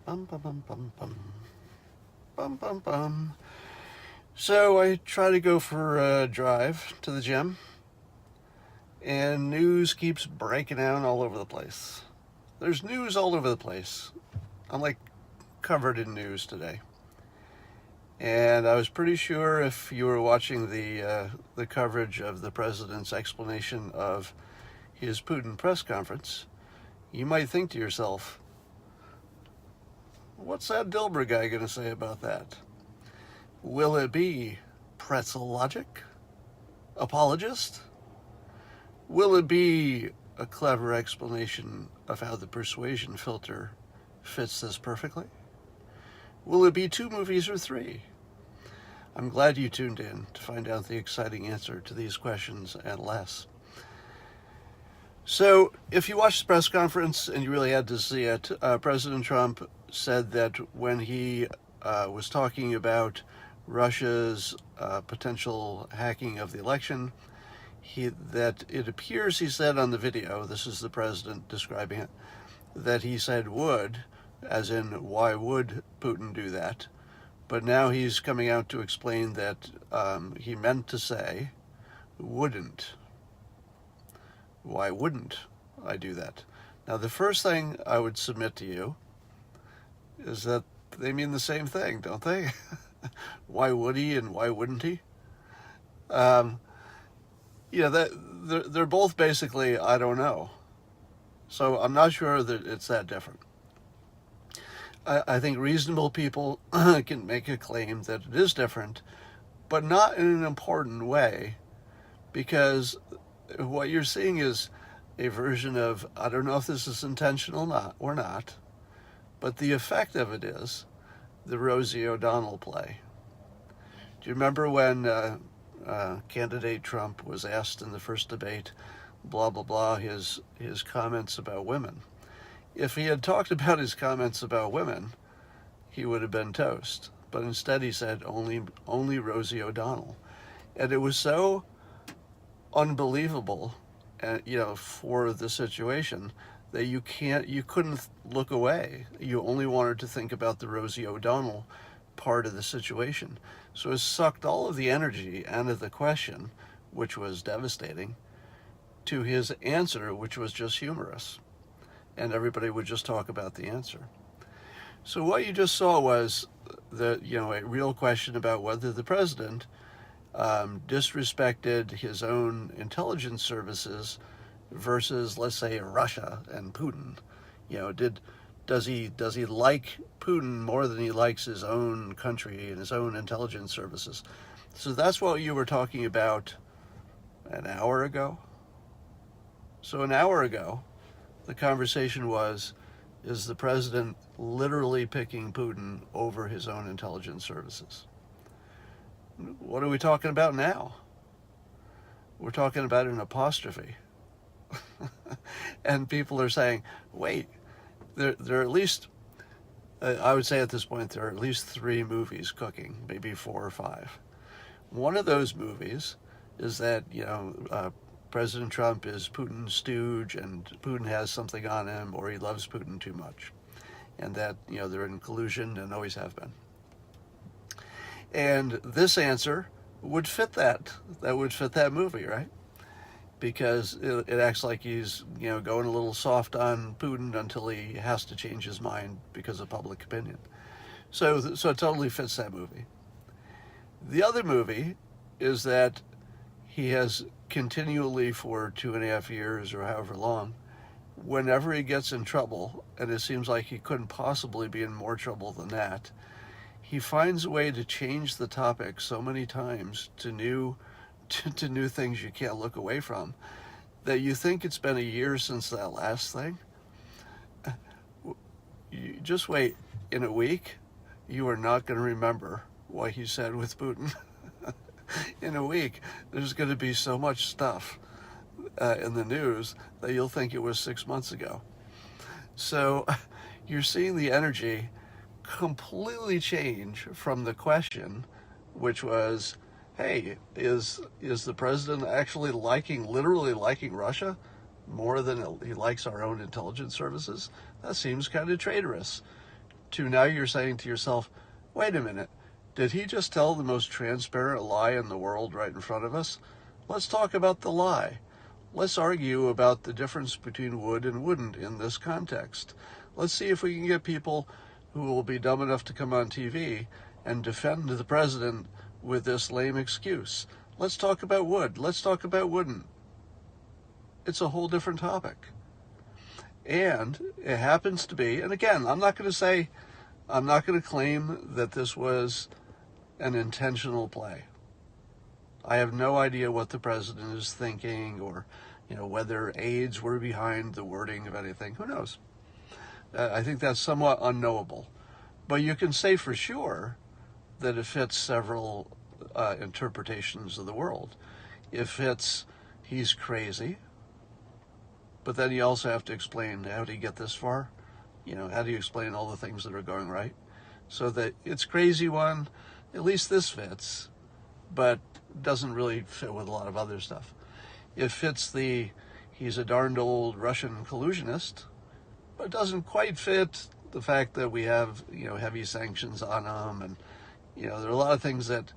Bum, bum, bum, bum, bum. Bum, bum, bum. So I try to go for a drive to the gym, and news keeps breaking out all over the place. There's news all over the place. I'm like covered in news today. And I was pretty sure if you were watching the coverage of the president's explanation of his Putin press conference, you might think to yourself, what's that Dilbert guy going to say about that? Will it be pretzel logic? Apologist? Will it be a clever explanation of how the persuasion filter fits this perfectly? Will it be 2 movies or 3? I'm glad you tuned in to find out the exciting answer to these questions and less. So, if you watched the press conference and you really had to see it, President Trump said that when he was talking about Russia's potential hacking of the election, that it appears he said on the video, this is the president describing it, that he said would, as in why would Putin do that? But now he's coming out to explain that he meant to say wouldn't. Why wouldn't I do that? Now, the first thing I would submit to you is that they mean the same thing, don't they? Why would he and why wouldn't he? That they're both basically I don't know. So I'm not sure that it's that different. I think reasonable people can make a claim that it is different, but not in an important way, because what you're seeing is a version of, I don't know if this is intentional or not, but the effect of it is the Rosie O'Donnell play. Do you remember when candidate Trump was asked in the first debate, blah, blah, blah, his comments about women? If he had talked about his comments about women, he would have been toast. But instead he said only Rosie O'Donnell. And it was so unbelievable, for the situation that you couldn't look away. You only wanted to think about the Rosie O'Donnell part of the situation. So it sucked all of the energy out of the question, which was devastating, to his answer, which was just humorous. And everybody would just talk about the answer. So what you just saw was a real question about whether the president disrespected his own intelligence services versus, let's say, Russia and Putin. Does he like Putin more than he likes his own country and his own intelligence services? So that's what you were talking about an hour ago. So an hour ago, the conversation was, is the president literally picking Putin over his own intelligence services? What are we talking about now? We're talking about an apostrophe. And people are saying, wait, there are at least, I would say at this point, there are at least 3 movies cooking, maybe 4 or 5. One of those movies is that, President Trump is Putin's stooge and Putin has something on him, or he loves Putin too much. And that, they're in collusion and always have been. And this answer would fit that. That would fit that movie, right? Because it acts like he's, going a little soft on Putin until he has to change his mind because of public opinion. So it totally fits that movie. The other movie is that he has continually for 2.5 years or however long, whenever he gets in trouble, and it seems like he couldn't possibly be in more trouble than that, he finds a way to change the topic so many times to new things you can't look away from, that you think it's been a year since that last thing. You just wait. In a week, you are not going to remember what he said with Putin. In a week, there's going to be so much stuff in the news that you'll think it was 6 months ago. So you're seeing the energy completely change from the question, which was, hey, is the president actually literally liking Russia more than he likes our own intelligence services? That seems kind of traitorous. to now you're saying to yourself, wait a minute, did he just tell the most transparent lie in the world right in front of us? Let's talk about the lie. Let's argue about the difference between would and wouldn't in this context. Let's see if we can get people who will be dumb enough to come on TV and defend the president with this lame excuse. Let's talk about would. Let's talk about wouldn't. It's a whole different topic. And it happens to be, and again, I'm not going to claim that this was an intentional play. I have no idea what the president is thinking, or whether aides were behind the wording of anything. Who knows? I think that's somewhat unknowable. But you can say for sure that it fits several interpretations of the world. It fits he's crazy, but then you also have to explain how did he get this far? How do you explain all the things that are going right? So that it's crazy one, at least this fits, but doesn't really fit with a lot of other stuff. It fits he's a darned old Russian collusionist, but doesn't quite fit the fact that we have, heavy sanctions on him, and, there are a lot of things that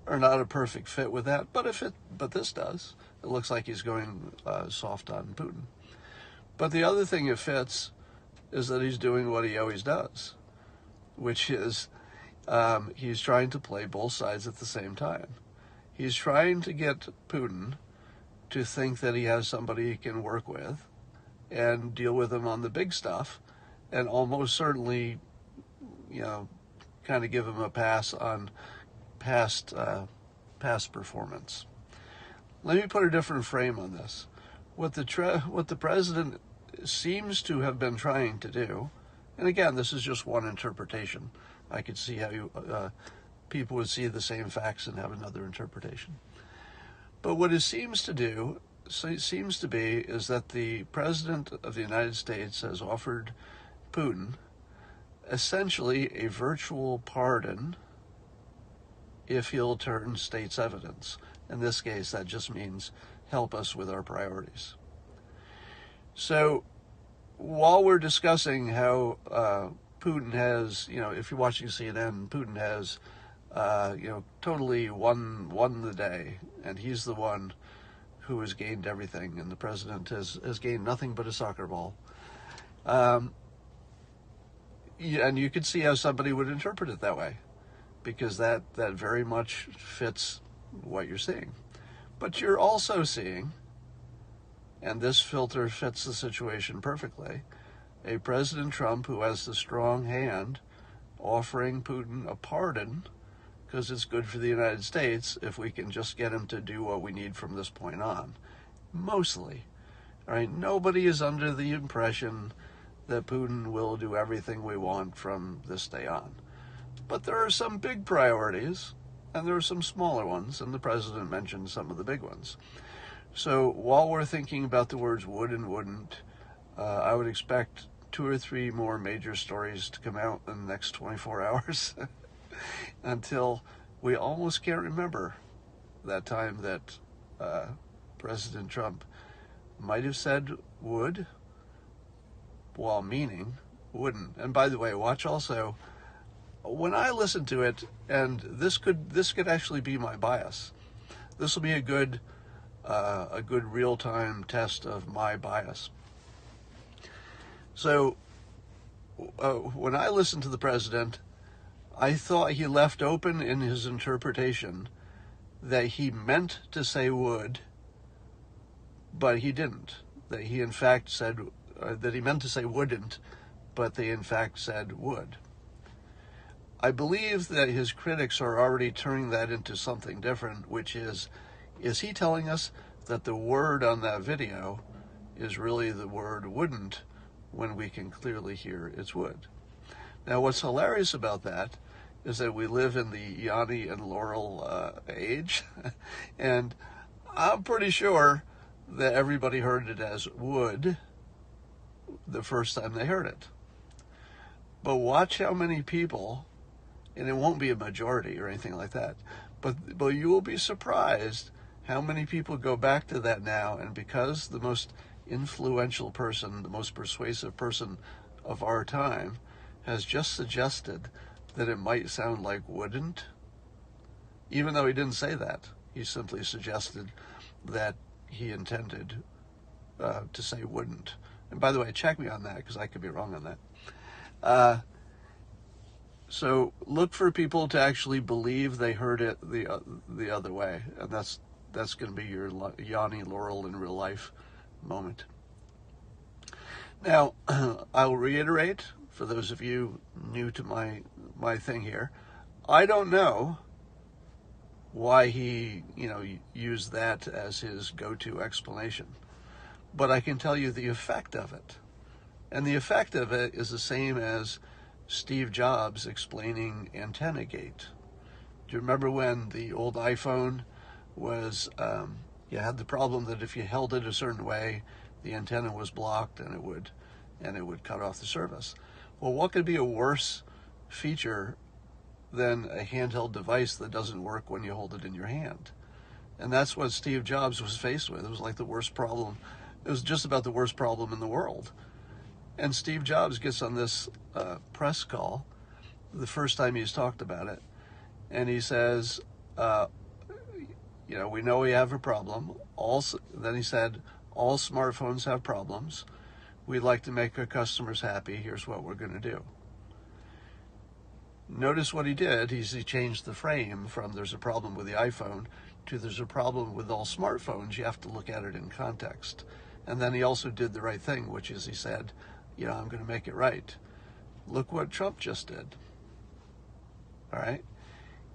are not a perfect fit with that, but this does. It looks like he's going soft on Putin. But the other thing it fits is that he's doing what he always does, which is he's trying to play both sides at the same time. He's trying to get Putin to think that he has somebody he can work with and deal with him on the big stuff, and almost certainly, kind of give him a pass on past performance. Let me put a different frame on this. What the president seems to have been trying to do, and again, this is just one interpretation. I could see how people would see the same facts and have another interpretation. But what it seems to be is that the president of the United States has offered Putin essentially a virtual pardon if he'll turn state's evidence. In this case, that just means help us with our priorities. So while we're discussing how Putin has, if you're watching CNN, Putin has, totally won the day, and he's the one who has gained everything, and the president has gained nothing but a soccer ball. And you could see how somebody would interpret it that way, because that very much fits what you're seeing. But you're also seeing, and this filter fits the situation perfectly, a President Trump who has the strong hand offering Putin a pardon because it's good for the United States if we can just get him to do what we need from this point on. Mostly. All right, nobody is under the impression that Putin will do everything we want from this day on. But there are some big priorities, and there are some smaller ones, and the president mentioned some of the big ones. So while we're thinking about the words would and wouldn't, I would expect 2 or 3 more major stories to come out in the next 24 hours until we almost can't remember that time that President Trump might have said would while meaning wouldn't. And by the way, watch also, when I listen to it, and this could actually be my bias. This will be a good real-time test of my bias. So when I listened to the president, I thought he left open in his interpretation that he meant to say would, but he didn't. That he in fact said that he meant to say wouldn't, but they in fact said would. I believe that his critics are already turning that into something different, which is he telling us that the word on that video is really the word wouldn't when we can clearly hear it's would? Now, what's hilarious about that is that we live in the Yanni and Laurel age, and I'm pretty sure that everybody heard it as would the first time they heard it. But watch how many people, and it won't be a majority or anything like that, but you will be surprised how many people go back to that now, and because the most influential person, the most persuasive person of our time has just suggested that it might sound like wouldn't, even though he didn't say that. He simply suggested that he intended to say wouldn't. And by the way, check me on that, because I could be wrong on that. So look for people to actually believe they heard it the other way, and that's going to be your Yanni Laurel in real life moment. Now, I'll reiterate, for those of you new to my thing here, I don't know why he used that as his go-to explanation, but I can tell you the effect of it. And the effect of it is the same as Steve Jobs explaining antenna gate. Do you remember when the old iPhone was, you had the problem that if you held it a certain way, the antenna was blocked and it would cut off the service? Well, what could be a worse feature than a handheld device that doesn't work when you hold it in your hand? And that's what Steve Jobs was faced with. It was like the worst problem. It was just about the worst problem in the world. And Steve Jobs gets on this press call, the first time he's talked about it, and he says, we know we have a problem. Then he said, all smartphones have problems. We'd like to make our customers happy. Here's what we're going to do. Notice what he did. He changed the frame from there's a problem with the iPhone to there's a problem with all smartphones. You have to look at it in context. And then he also did the right thing, which is he said, I'm going to make it right. Look what Trump just did. All right?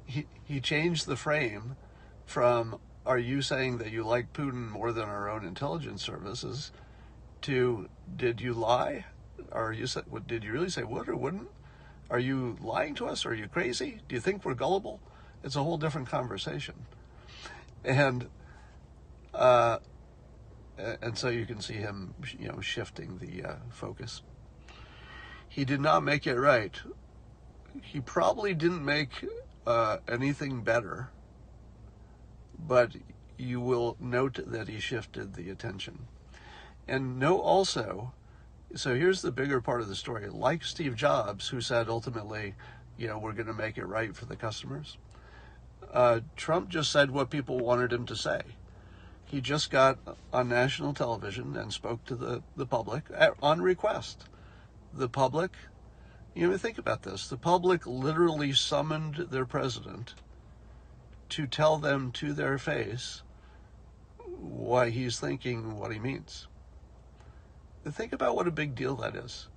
He changed the frame from, are you saying that you like Putin more than our own intelligence services, to, did you lie? Or did you really say would or wouldn't? Are you lying to us? Are you crazy? Do you think we're gullible? It's a whole different conversation. And so you can see him, shifting the focus. He did not make it right. He probably didn't make anything better, but you will note that he shifted the attention. And note also, so here's the bigger part of the story. Like Steve Jobs, who said ultimately, we're going to make it right for the customers, Trump just said what people wanted him to say. He just got on national television and spoke to the public on request. The public, think about this. The public literally summoned their president to tell them to their face why he's thinking what he means. Think about what a big deal that is.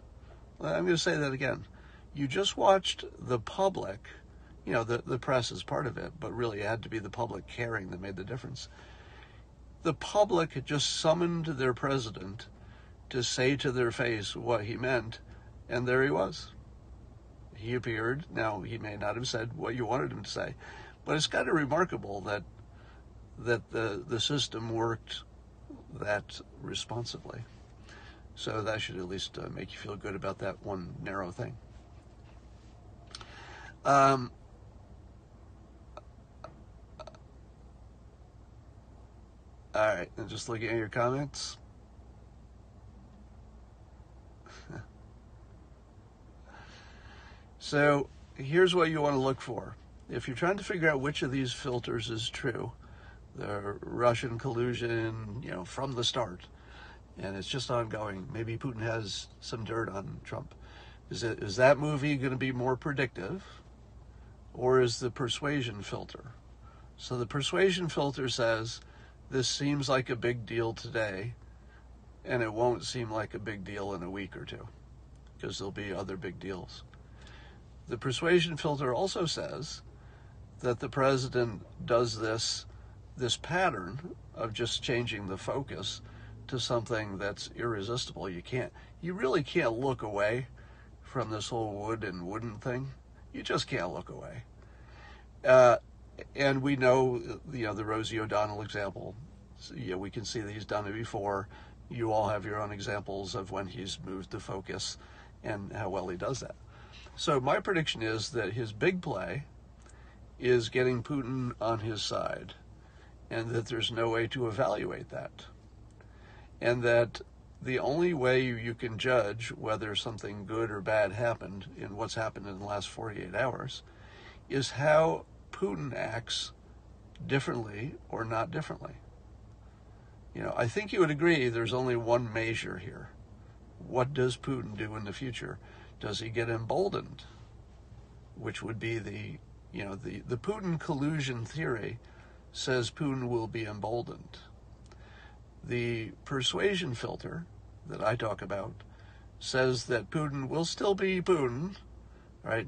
I'm going to say that again. You just watched the public, the press is part of it, but really it had to be the public caring that made the difference. The public had just summoned their president to say to their face what he meant, and there he was. He appeared. Now, he may not have said what you wanted him to say, but it's kind of remarkable that the system worked that responsibly. So that should at least make you feel good about that one narrow thing. All right, and just looking at your comments. So here's what you want to look for. If you're trying to figure out which of these filters is true, the Russian collusion, from the start, and it's just ongoing. Maybe Putin has some dirt on Trump. Is that movie going to be more predictive, or is the persuasion filter? So the persuasion filter says, this seems like a big deal today, and it won't seem like a big deal in a week or two, because there'll be other big deals. The persuasion filter also says that the president does this pattern of just changing the focus to something that's irresistible. You really can't look away from this whole would and wouldn't thing. You just can't look away. And we know, the Rosie O'Donnell example. So, we can see that he's done it before. You all have your own examples of when he's moved the focus and how well he does that. So my prediction is that his big play is getting Putin on his side, and that there's no way to evaluate that. And that the only way you can judge whether something good or bad happened in what's happened in the last 48 hours is how Putin acts differently or not differently. I think you would agree there's only one measure here. What does Putin do in the future? Does he get emboldened? Which would be the Putin collusion theory says Putin will be emboldened. The persuasion filter that I talk about says that Putin will still be Putin, right?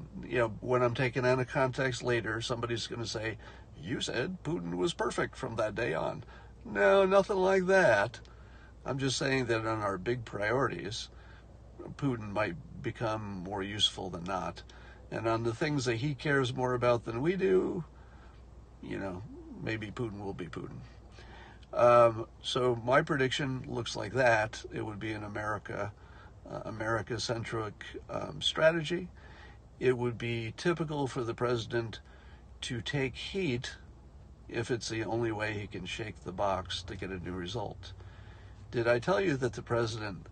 When I'm taken out of context later, somebody's going to say, you said Putin was perfect from that day on. No, nothing like that. I'm just saying that on our big priorities, Putin might become more useful than not. And on the things that he cares more about than we do, maybe Putin will be Putin. So my prediction looks like that. It would be an America-centric strategy. It would be typical for the president to take heat if it's the only way he can shake the box to get a new result. Did I tell you that the president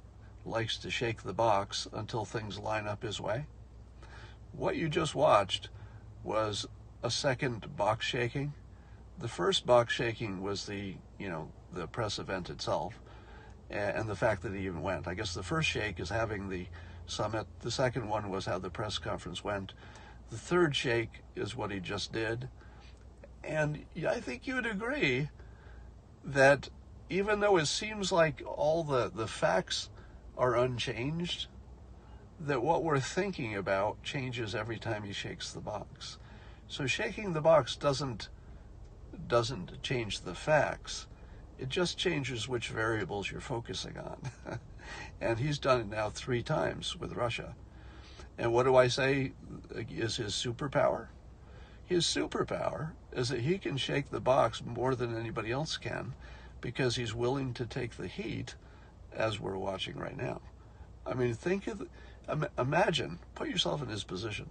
likes to shake the box until things line up his way? What you just watched was a second box shaking. The first box shaking was the press event itself and the fact that he even went. I guess the first shake is having the summit. The second one was how the press conference went. The third shake is what he just did. And I think you would agree that even though it seems like all the facts are unchanged, that what we're thinking about changes every time he shakes the box. So shaking the box doesn't change the facts. It just changes which variables you're focusing on. And he's done it now 3 times with Russia. And what do I say is his superpower? His superpower is that he can shake the box more than anybody else can because he's willing to take the heat as we're watching right now. I mean, imagine, put yourself in his position.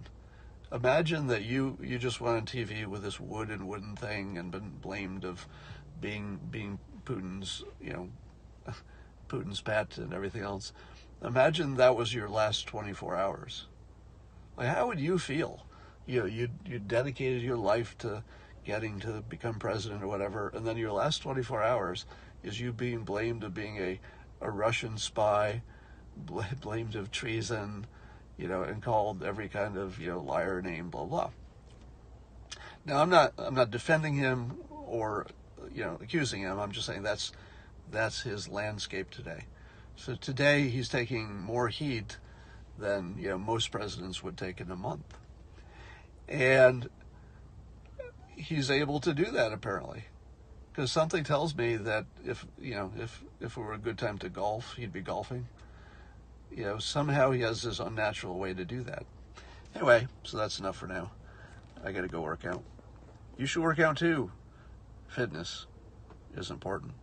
Imagine that you just went on TV with this wooden thing and been blamed of being Putin's, Putin's pet and everything else. Imagine that was your last 24 hours. Like, how would you feel? You dedicated your life to getting to become president or whatever, and then your last 24 hours is you being blamed of being a Russian spy, blamed of treason, and called every kind of liar name, blah blah. Now I'm not defending him or accusing him. I'm just saying that's his landscape today. So today he's taking more heat than most presidents would take in a month. And he's able to do that apparently, because something tells me that if it were a good time to golf, he'd be golfing. Somehow he has this unnatural way to do that. Anyway, so that's enough for now. I got to go work out. You should work out too. Fitness is important.